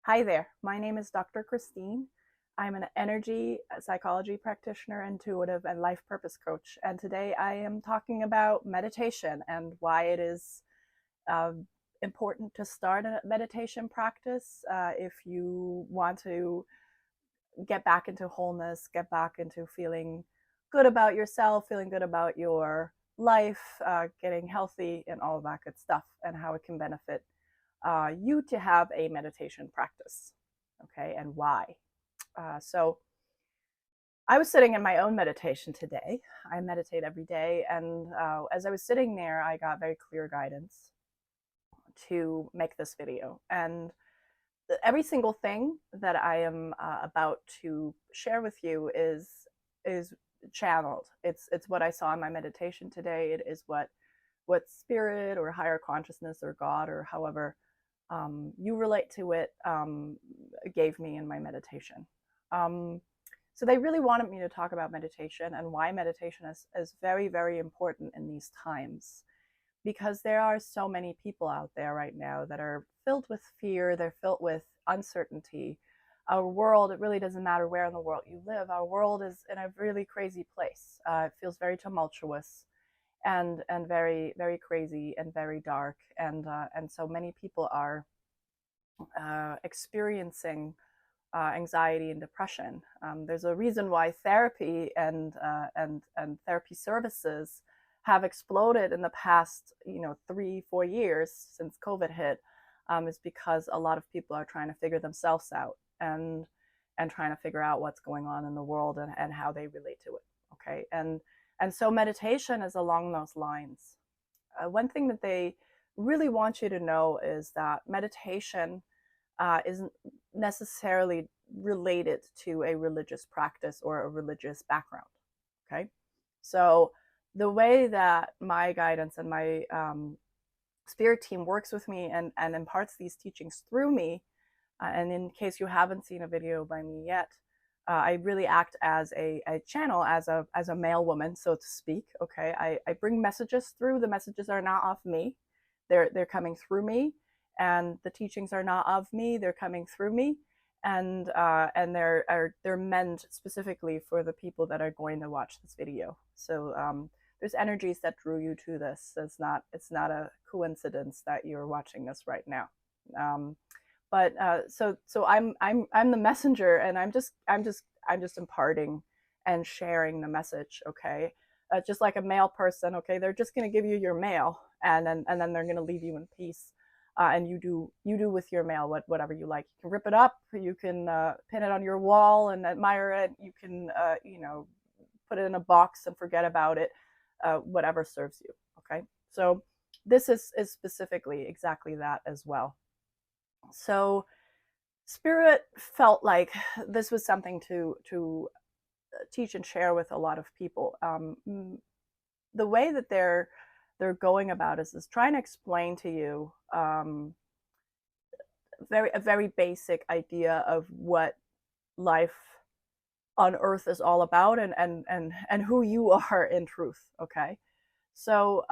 Hi there, my name is Dr. Christine. I'm an energy psychology practitioner, intuitive, and life purpose coach. And today I am talking about meditation and why it is uh, important to start a meditation practice if you want to get back into wholeness, get back into feeling good about yourself, feeling good about your life, getting healthy, and all of that good stuff, and how it can benefit you to have a meditation practice. Okay, and why? So I was sitting in my own meditation today. I meditate every day, and as I was sitting there, I got very clear guidance to make this video. And every single thing that I am about to share with you is channeled. It's what I saw in my meditation today. It is what spirit or higher consciousness or God or however you relate to it gave me in my meditation. Um, so they really wanted me to talk about meditation and why meditation is very, very important in these times, because there are so many people out there right now that are filled with fear, they're filled with uncertainty. Our world, it really doesn't matter where in the world you live, our world is in a really crazy place. It feels very tumultuous and very, very crazy and very dark, and so many people are experiencing anxiety and depression. There's a reason why therapy and therapy services have exploded in the past 3-4 years since COVID hit. Is because a lot of people are trying to figure themselves out and trying to figure out what's going on in the world and how they relate to it. Okay, and so meditation is along those lines. One thing that they really want you to know is that meditation isn't necessarily related to a religious practice or a religious background. Okay, so the way that my guidance and my spirit team works with me and imparts these teachings through me, and in case you haven't seen a video by me yet, I really act as a channel, as a male woman, so to speak. Okay, I bring messages through. The messages are not of me; they're coming through me, and the teachings are not of me; they're coming through me, and they're meant specifically for the people that are going to watch this video. So there's energies that drew you to this. It's not a coincidence that you're watching this right now. But so I'm the messenger, and I'm just imparting and sharing the message. Okay, just like a mail person. Okay, they're just going to give you your mail, and then they're going to leave you in peace. And you do with your mail whatever you like. You can rip it up, you can pin it on your wall and admire it. You can put it in a box and forget about it. Whatever serves you. Okay, so this is specifically exactly that as well. So Spirit felt like this was something to teach and share with a lot of people. The way that they're going about is trying to explain to you a very basic idea of what life on Earth is all about, and who you are in truth. Okay, so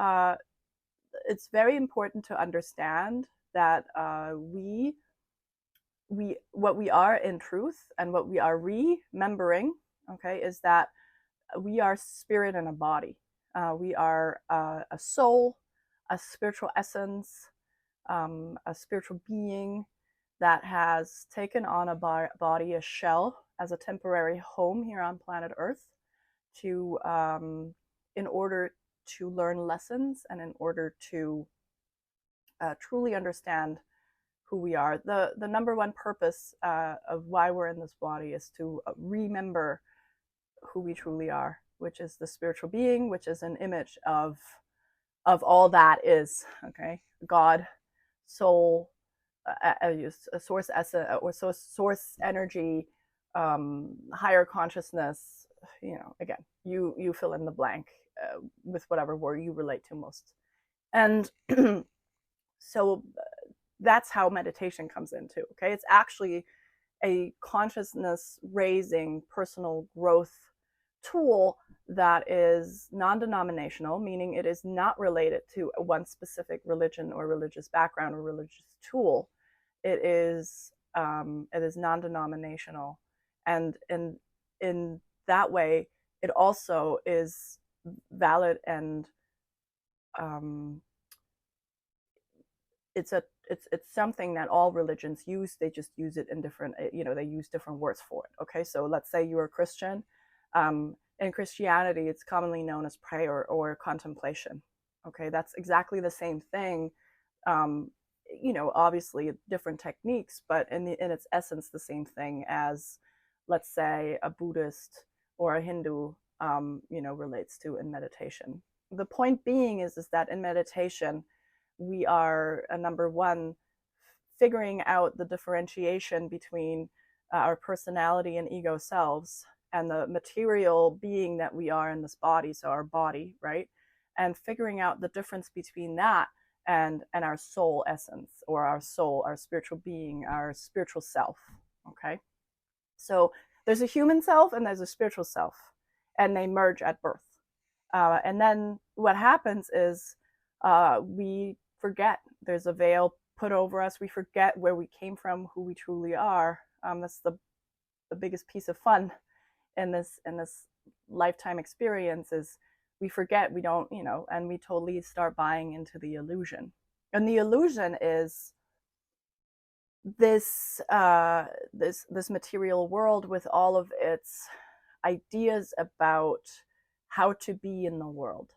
it's very important to understand that we what we are in truth and what we are remembering, okay, is that we are spirit in a body. We are a soul, a spiritual essence, a spiritual being that has taken on a body, a shell, as a temporary home here on planet Earth, to in order to learn lessons and in order to truly understand who we are. The number one purpose of why we're in this body is to remember who we truly are, which is the spiritual being, which is an image of all that is. Okay, God, soul, a source essence or source energy, higher consciousness. Again, you fill in the blank with whatever word you relate to most. And so that's how meditation comes into. Okay, it's actually a consciousness raising personal growth tool that is non-denominational, meaning it is not related to one specific religion or religious background or religious tool. It is it is non-denominational, and in that way, it also is valid, and it's something that all religions use. They just use it in different, they use different words for it. Okay, so let's say you're a Christian. In Christianity, it's commonly known as prayer or contemplation. Okay, that's exactly the same thing. Um, obviously different techniques, but in its essence, the same thing as, let's say, a Buddhist or a Hindu, relates to in meditation. The point being is that in meditation, we are, number one, figuring out the differentiation between our personality and ego selves and the material being that we are in this body, so our body, right? And figuring out the difference between that and our soul essence, or our soul, our spiritual being, our spiritual self. Okay, so there's a human self and there's a spiritual self, and they merge at birth. And then what happens is we forget. There's a veil put over us. We forget where we came from, who we truly are. That's the biggest piece of fun in this lifetime experience, is we forget, we don't, and we totally start buying into the illusion. And the illusion is this this material world with all of its ideas about how to be in the world.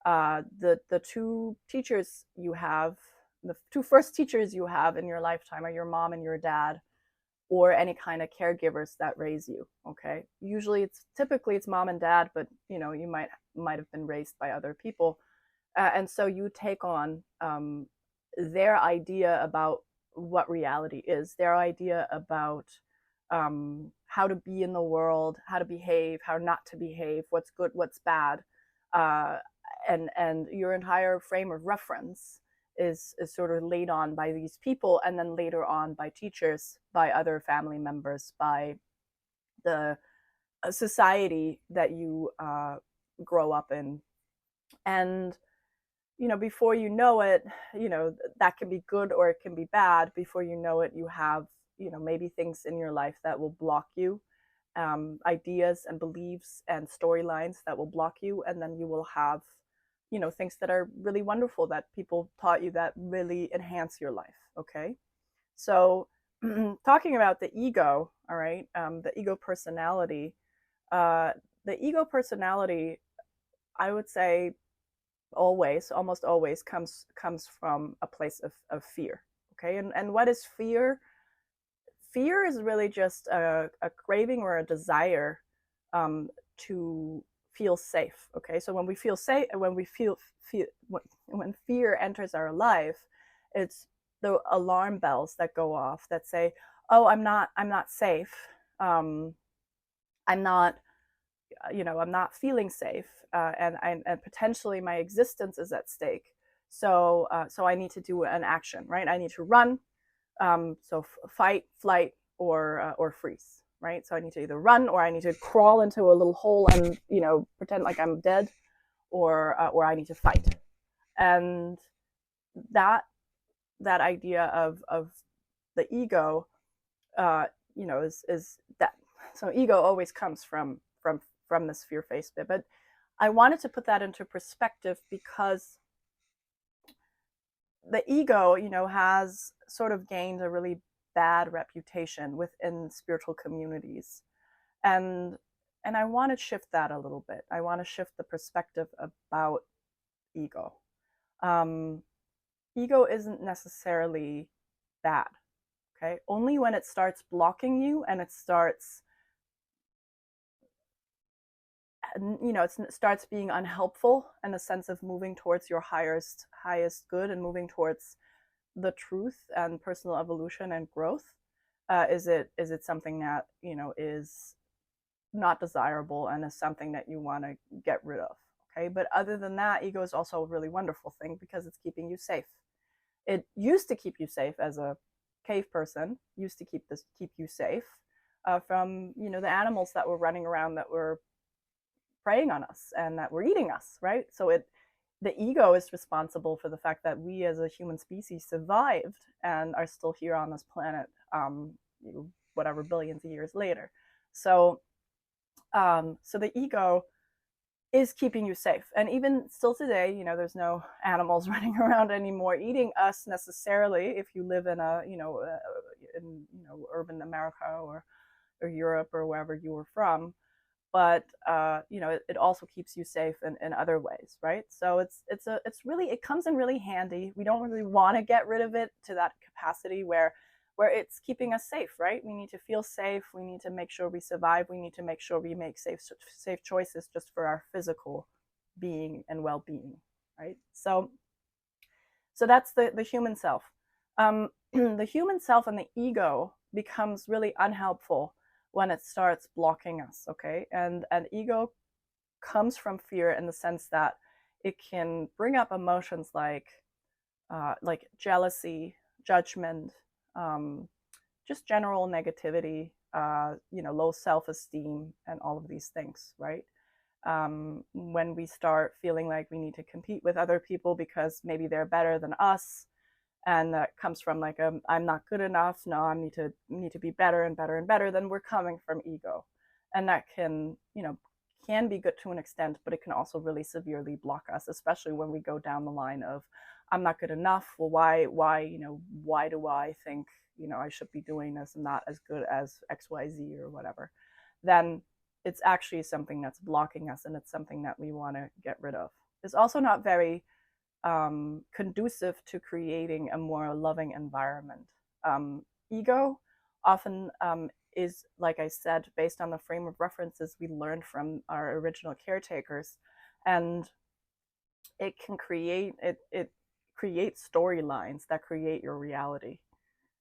The two teachers you have, the two first teachers you have in your lifetime, are your mom and your dad, or any kind of caregivers that raise you. Okay, usually typically it's mom and dad, but you might have been raised by other people, and so you take on their idea about what reality is, their idea about how to be in the world, how to behave, how not to behave, what's good, what's bad, and your entire frame of reference is sort of laid on by these people, and then later on by teachers, by other family members, by the society that you grow up in. And before you know it, that can be good or it can be bad. Before you know it, you have maybe things in your life that will block you, ideas and beliefs and storylines that will block you, and then you will have things that are really wonderful that people taught you that really enhance your life. Okay, so talking about the ego, all right, the ego personality, I would say almost always comes from a place of fear. Okay, and what is fear? Fear is really just a craving or a desire to feel safe. Okay, so when we feel safe, when fear enters our life, it's the alarm bells that go off that say, "Oh, I'm not safe. I'm not, I'm not feeling safe, and potentially my existence is at stake. So I need to do an action, right? I need to run. So fight, flight, or freeze." Right? So I need to either run, or I need to crawl into a little hole and pretend like I'm dead, or I need to fight. And that idea of the ego, is that. So ego always comes from this fear-faced bit. But I wanted to put that into perspective because the ego, has sort of gained a really bad reputation within spiritual communities, and I want to shift that a little bit. I want to shift the perspective about ego. Ego isn't necessarily bad. Okay, only when it starts blocking you, and it starts it starts being unhelpful in the sense of moving towards your highest good and moving towards the truth and personal evolution and growth, is it something that is not desirable and is something that you want to get rid of. Okay, but other than that, ego is also a really wonderful thing because it's keeping you safe. It used to keep you safe as a cave person, used to keep you safe from the animals that were running around, that were preying on us and that were eating us, right? So the ego is responsible for the fact that we as a human species survived and are still here on this planet, whatever billions of years later. So, so the ego is keeping you safe. And even still today, there's no animals running around anymore eating us necessarily. If you live in urban America or Europe or wherever you were from, but it also keeps you safe in other ways, right? So it comes in really handy. We don't really want to get rid of it to that capacity where it's keeping us safe, right? We need to feel safe. We need to make sure we survive. We need to make sure we make safe choices just for our physical being and well-being, right? So that's the human self. The human self and the ego becomes really unhelpful when it starts blocking us, okay? And ego comes from fear in the sense that it can bring up emotions like jealousy, judgment, just general negativity, low self-esteem, and all of these things, right? When we start feeling like we need to compete with other people because maybe they're better than us, and that comes from like I'm not good enough, no, I need to be better and better and better, then we're coming from ego. And that can be good to an extent, but it can also really severely block us, especially when we go down the line of I'm not good enough. Well, why do I think I should be doing this and not as good as XYZ or whatever? Then it's actually something that's blocking us, and it's something that we want to get rid of. It's also not very conducive to creating a more loving environment. Ego often is, like I said, based on the frame of references we learned from our original caretakers, and it can create it creates storylines that create your reality.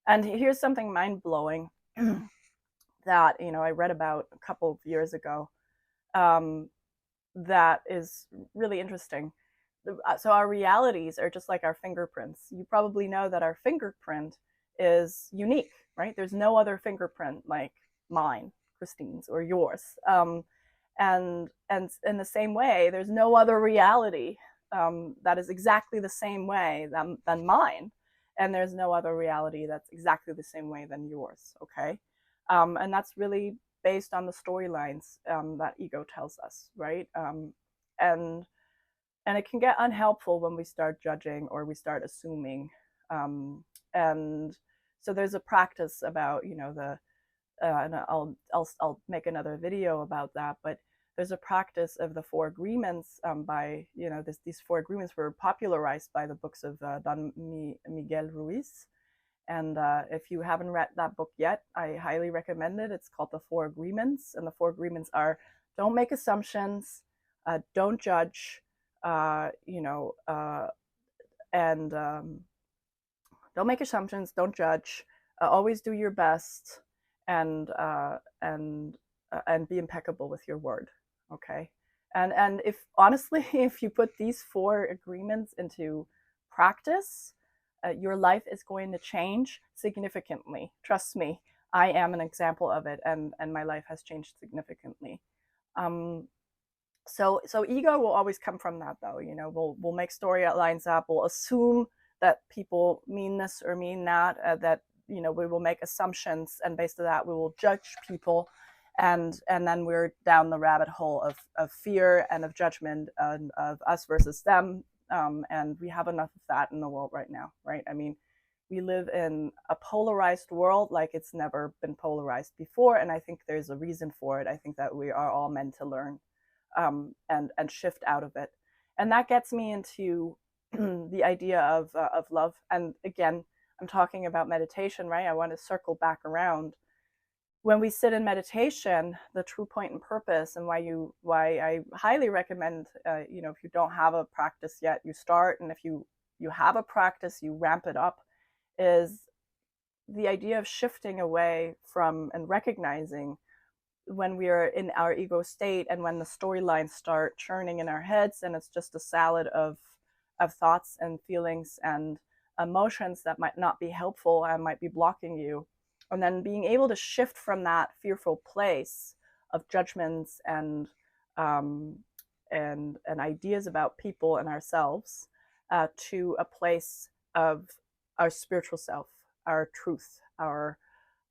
And here's something mind-blowing that I read about a couple of years ago, that is really interesting. So our realities are just like our fingerprints. You probably know that our fingerprint is unique, right? There's no other fingerprint like mine, Christine's, or yours. And in the same way, there's no other reality that is exactly the same way than mine. And there's no other reality that's exactly the same way than yours, okay? And that's really based on the storylines that ego tells us, right? And it can get unhelpful when we start judging or we start assuming. And so there's a practice about, and I'll make another video about that, but there's a practice of the Four Agreements by, these Four Agreements were popularized by the books of Don Miguel Ruiz. And if you haven't read that book yet, I highly recommend it. It's called the Four Agreements. And the Four Agreements are: don't make assumptions, don't judge, and don't make assumptions, don't judge, always do your best, and be impeccable with your word, okay? And if honestly, if you put these four agreements into practice, your life is going to change significantly. Trust me, I am an example of it, and my life has changed significantly. So ego will always come from that, though. We'll make storylines up. We'll assume that people mean this or mean that. That we will make assumptions, and based on that, we will judge people, and then we're down the rabbit hole of fear and of judgment and of us versus them. And we have enough of that in the world right now, right? I mean, we live in a polarized world like it's never been polarized before, and I think there's a reason for it. I think that we are all meant to learn and shift out of it. And that gets me into the idea of love. And again, I'm talking about meditation, right? I want to circle back around. When we sit in meditation, the true point and purpose, and why I highly recommend, if you don't have a practice yet, you start, and if you have a practice, you ramp it up, is the idea of shifting away from and recognizing when we are in our ego state and when the storylines start churning in our heads, and it's just a salad of thoughts and feelings and emotions that might not be helpful and might be blocking you. And then being able to shift from that fearful place of judgments and and ideas about people and ourselves to a place of our spiritual self, our truth, our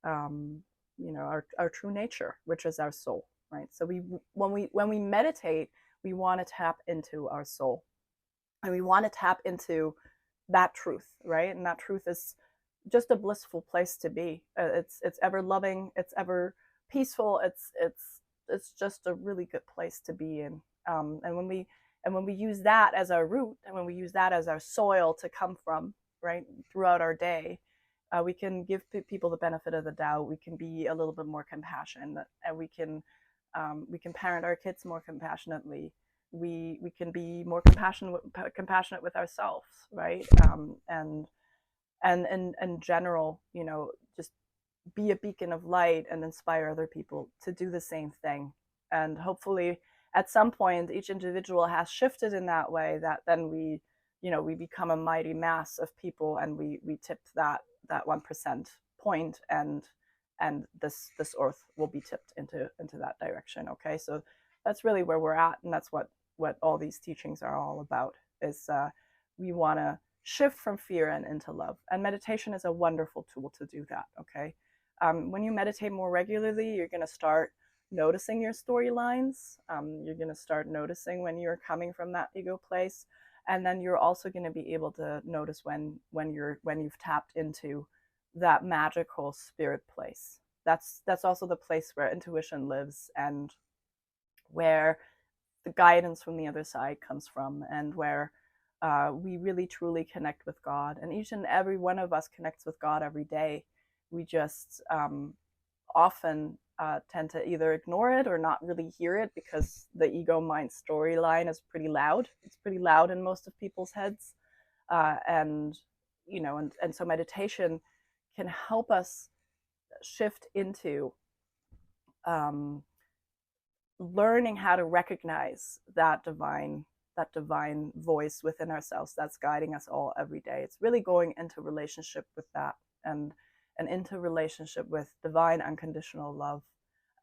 our true nature, which is our soul, right? So when we meditate, we want to tap into our soul, and we want to tap into that truth, right? And that truth is just a blissful place to be. It's ever loving, it's ever peaceful. It's just a really good place to be in. And when we use that as our root, and when we use that as our soil to come from, right, throughout our day, we can give people the benefit of the doubt. We can be a little bit more compassionate, and we can parent our kids more compassionately. We can be more compassionate with ourselves, right? And in general, just be a beacon of light and inspire other people to do the same thing. And hopefully at some point each individual has shifted in that way, that then we become a mighty mass of people, and we tip that 1% point, and this earth will be tipped into that direction. Okay, so that's really where we're at, and that's what all these teachings are all about, is we want to shift from fear and into love, and meditation is a wonderful tool to do that. Okay, when you meditate more regularly, you're going to start noticing your storylines. You're going to start noticing when you're coming from that ego place, and then you're also going to be able to notice when you've tapped into that magical spirit place. That's also the place where intuition lives, and where the guidance from the other side comes from, and where we really truly connect with God. And each and every one of us connects with God every day. We just often tend to either ignore it or not really hear it, because the ego mind storyline is pretty loud. It's pretty loud in most of people's heads. And so meditation can help us shift into learning how to recognize that divine voice within ourselves that's guiding us all every day. It's really going into relationship with that, and into relationship with divine unconditional love,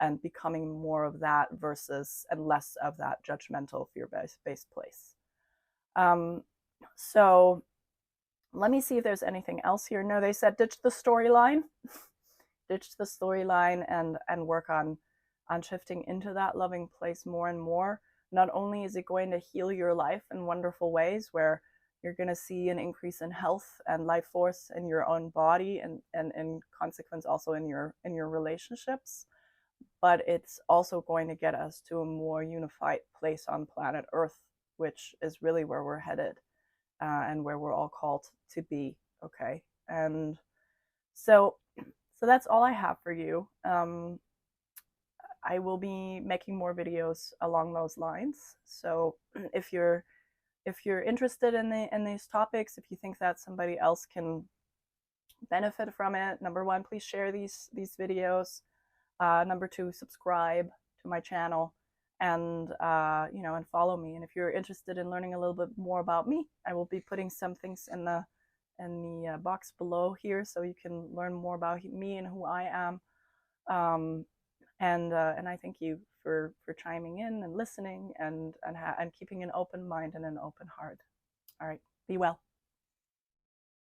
and becoming more of that versus and less of that judgmental fear-based place. So let me see if there's anything else here. No, they said ditch the storyline. Ditch the storyline, and work on shifting into that loving place more and more. Not only is it going to heal your life in wonderful ways, where you're going to see an increase in health and life force in your own body, and in consequence also in your relationships, but it's also going to get us to a more unified place on planet Earth, which is really where we're headed, and where we're all called to be. Okay, and so that's all I have for you. I will be making more videos along those lines. So if you're interested in these topics, if you think that somebody else can benefit from it, number one, please share these videos. Number two, subscribe to my channel, and and follow me. And if you're interested in learning a little bit more about me, I will be putting some things in the box below here, so you can learn more about me and who I am. And I thank you for chiming in and listening, and keeping an open mind and an open heart. All right, be well.